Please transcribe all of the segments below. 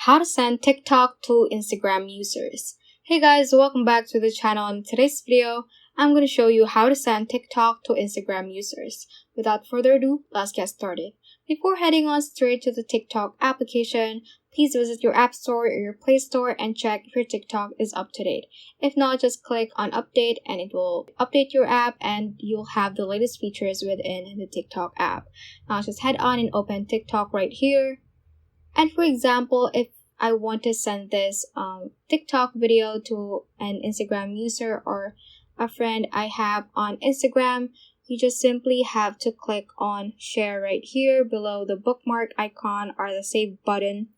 how to send TikTok to Instagram users. Hey guys, welcome back to the channel. In today's video, I'm going to show you how to send TikTok to Instagram users. Without further ado, let's get started. Before heading on straight to the TikTok application, please visit your App Store or your Play Store and check if your TikTok is up to date. If not, just click on update and it will update your app and you'll have the latest features within the TikTok app. Now just head on and open TikTok right here. And for example, if I want to send this TikTok video to an Instagram user or a friend I have on Instagram, you just simply have to click on share right here below the bookmark icon or the save button.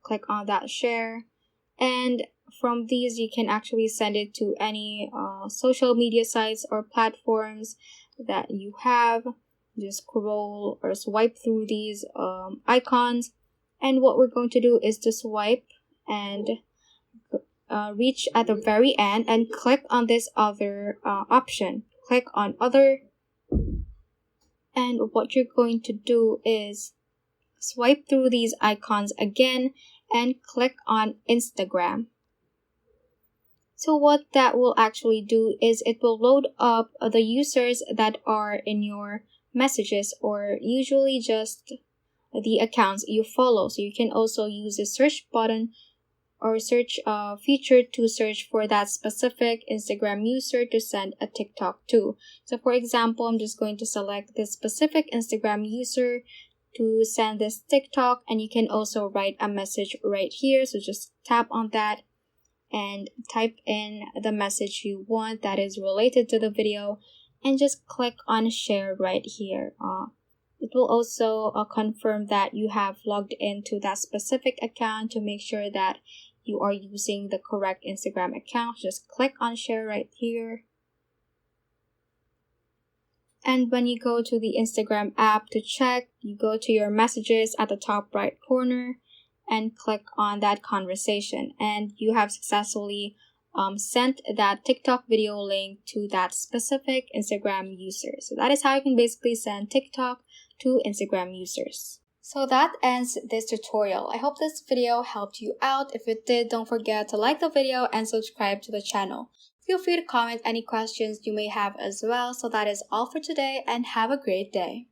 Click on that share. And from these, you can actually send it to any social media sites or platforms that you have. Just scroll or swipe through these icons. And what we're going to do is to swipe and reach at the very end and click on this other option. Click on other. And what you're going to do is swipe through these icons again and click on Instagram. So what that will actually do is it will load up the users that are in your messages or usually just the accounts you follow. So you can also use the search button or search feature to search for that specific Instagram user to send a TikTok to. So for example, I'm just going to select this specific Instagram user to send this TikTok, and you can also write a message right here. So just tap on that and type in the message you want that is related to the video and just click on share right here. It will also confirm that you have logged into that specific account to make sure that you are using the correct Instagram account. Just click on share right here. And when you go to the Instagram app to check, you go to your messages at the top right corner and click on that conversation. And you have successfully sent that TikTok video link to that specific Instagram user. So that is how you can basically send TikTok to Instagram users. So that ends this tutorial. I hope this video helped you out. If it did, don't forget to like the video and subscribe to the channel. Feel free to comment any questions you may have as well. So that is all for today and have a great day.